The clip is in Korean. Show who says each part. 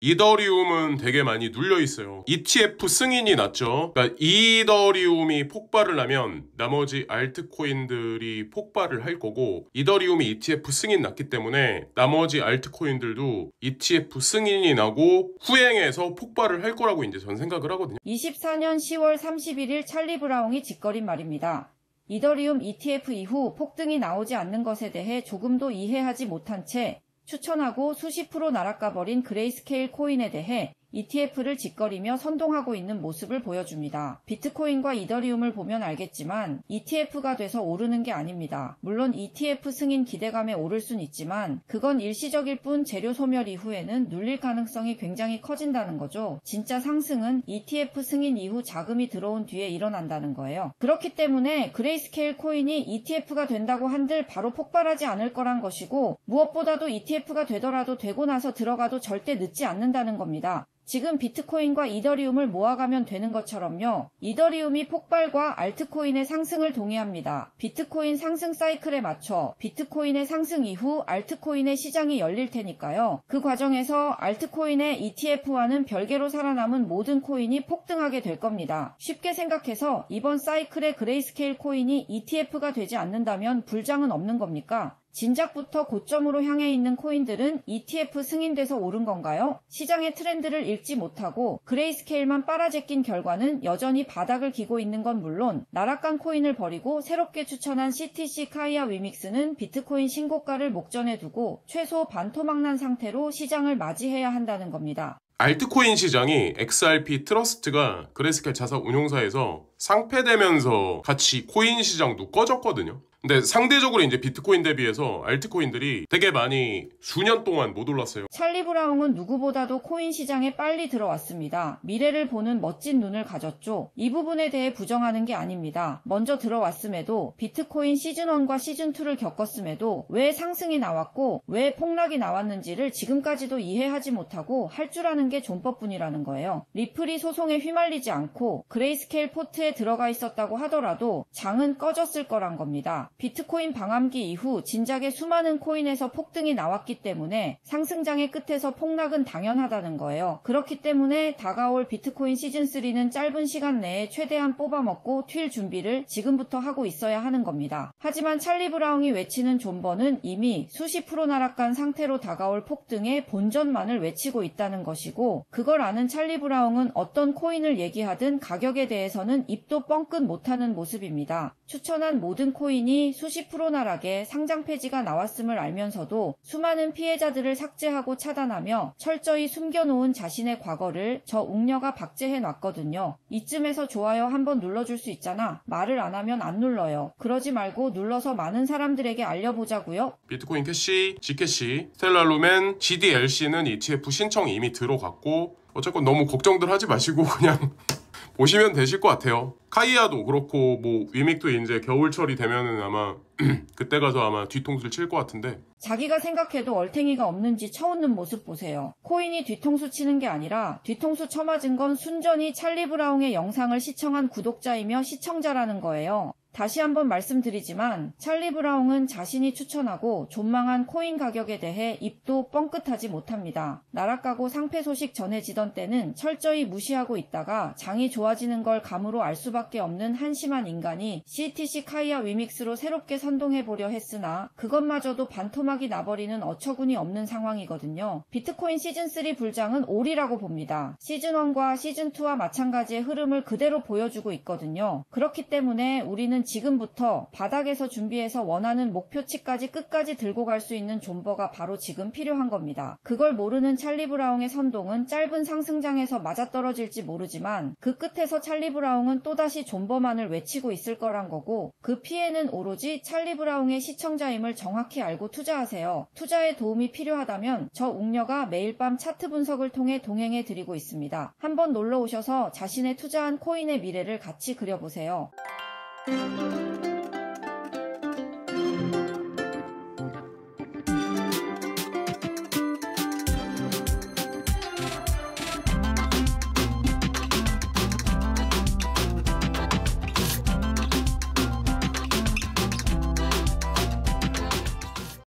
Speaker 1: 이더리움은 되게 많이 눌려 있어요. ETF 승인이 났죠. 그러니까 이더리움이 폭발을 하면 나머지 알트코인들이 폭발을 할 거고, 이더리움이 ETF 승인 났기 때문에 나머지 알트코인들도 ETF 승인이 나고 후행해서 폭발을 할 거라고 이제 전 생각을 하거든요.
Speaker 2: 24년 10월 31일 찰리 브라운이 짓거린 말입니다. 이더리움 ETF 이후 폭등이 나오지 않는 것에 대해 조금도 이해하지 못한 채 추천하고 수십 프로 날아가버린 그레이스케일 코인에 대해 ETF를 짓거리며 선동하고 있는 모습을 보여줍니다. 비트코인과 이더리움을 보면 알겠지만 ETF가 돼서 오르는 게 아닙니다. 물론 ETF 승인 기대감에 오를 순 있지만 그건 일시적일 뿐 재료 소멸 이후에는 눌릴 가능성이 굉장히 커진다는 거죠. 진짜 상승은 ETF 승인 이후 자금이 들어온 뒤에 일어난다는 거예요. 그렇기 때문에 그레이스케일 코인이 ETF가 된다고 한들 바로 폭발하지 않을 거란 것이고, 무엇보다도 ETF가 되더라도 되고 나서 들어가도 절대 늦지 않는다는 겁니다. 지금 비트코인과 이더리움을 모아가면 되는 것처럼요. 이더리움이 폭발과 알트코인의 상승을 동의합니다. 비트코인 상승 사이클에 맞춰 비트코인의 상승 이후 알트코인의 시장이 열릴 테니까요. 그 과정에서 알트코인의 ETF와는 별개로 살아남은 모든 코인이 폭등하게 될 겁니다. 쉽게 생각해서 이번 사이클의 그레이스케일 코인이 ETF가 되지 않는다면 불장은 없는 겁니까? 진작부터 고점으로 향해 있는 코인들은 ETF 승인돼서 오른 건가요? 시장의 트렌드를 읽지 못하고 그레이스케일만 빨아제낀 결과는 여전히 바닥을 기고 있는 건 물론, 나락간 코인을 버리고 새롭게 추천한 CTC 카이아 위믹스는 비트코인 신고가를 목전에 두고 최소 반토막난 상태로 시장을 맞이해야 한다는 겁니다.
Speaker 1: 알트코인 시장이 XRP 트러스트가 그레이스케일 자산 운용사에서 상폐되면서 같이 코인 시장도 꺼졌거든요. 근데 상대적으로 이제 비트코인 대비해서 알트코인들이 되게 많이 수년 동안 못 올랐어요.
Speaker 2: 찰리 브라운은 누구보다도 코인 시장에 빨리 들어왔습니다. 미래를 보는 멋진 눈을 가졌죠. 이 부분에 대해 부정하는 게 아닙니다. 먼저 들어왔음에도, 비트코인 시즌1과 시즌2를 겪었음에도 왜 상승이 나왔고 왜 폭락이 나왔는지를 지금까지도 이해하지 못하고 할 줄 아는 게 존버뿐이라는 거예요. 리플이 소송에 휘말리지 않고 그레이스케일 포트에 들어가 있었다고 하더라도 장은 꺼졌을 거란 겁니다. 비트코인 방암기 이후 진작에 수많은 코인에서 폭등이 나왔기 때문에 상승장의 끝에서 폭락은 당연하다는 거예요. 그렇기 때문에 다가올 비트코인 시즌3는 짧은 시간 내에 최대한 뽑아먹고 튈 준비를 지금부터 하고 있어야 하는 겁니다. 하지만 찰리 브라운이 외치는 존버는 이미 수십 프로 나락간 상태로 다가올 폭등의 본전만을 외치고 있다는 것이고, 그걸 아는 찰리 브라운은 어떤 코인을 얘기하든 가격에 대해서는 입도 뻥끗 못하는 모습입니다. 추천한 모든 코인이 수십 프로 나락에 상장 폐지가 나왔음을 알면서도 수많은 피해자들을 삭제하고 차단하며 철저히 숨겨놓은 자신의 과거를 저 웅녀가 박제해놨거든요. 이쯤에서 좋아요 한번 눌러줄 수 있잖아. 말을 안 하면 안 눌러요. 그러지 말고 눌러서 많은 사람들에게 알려보자고요.
Speaker 1: 비트코인 캐시, G캐시, 스텔라 루멘, GDLC는 ETF 신청이 이미 들어갔고, 어쨌건 너무 걱정들 하지 마시고 그냥 보시면 되실 것 같아요. 카이아도 그렇고 뭐 위믹도 이제 겨울철이 되면은 아마 그때 가서 아마 뒤통수를 칠 것 같은데,
Speaker 2: 자기가 생각해도 얼탱이가 없는지 쳐웃는 모습 보세요. 코인이 뒤통수 치는 게 아니라 뒤통수 쳐맞은 건 순전히 찰리 브라운의 영상을 시청한 구독자이며 시청자라는 거예요. 다시 한번 말씀드리지만 찰리 브라운은 자신이 추천하고 존망한 코인 가격에 대해 입도 뻥끗하지 못합니다. 나락가고 상패 소식 전해지던 때는 철저히 무시하고 있다가 장이 좋아지는 걸 감으로 알 수밖에 없는 한심한 인간이 CTC 카이아 위믹스로 새롭게 선동해보려 했으나 그것마저도 반토막이 나버리는 어처구니 없는 상황이거든요. 비트코인 시즌3 불장은 올이라고 봅니다. 시즌1과 시즌2와 마찬가지의 흐름을 그대로 보여주고 있거든요. 그렇기 때문에 우리는 지금부터 바닥에서 준비해서 원하는 목표치까지 끝까지 들고 갈 수 있는 존버가 바로 지금 필요한 겁니다. 그걸 모르는 찰리 브라운의 선동은 짧은 상승장에서 맞아떨어질지 모르지만 그 끝에서 찰리 브라운은 또다시 존버만을 외치고 있을 거란 거고, 그 피해는 오로지 찰리 브라운의 시청자임을 정확히 알고 투자하세요. 투자에 도움이 필요하다면 저 웅녀가 매일 밤 차트 분석을 통해 동행해 드리고 있습니다. 한번 놀러 오셔서 자신의 투자한 코인의 미래를 같이 그려보세요.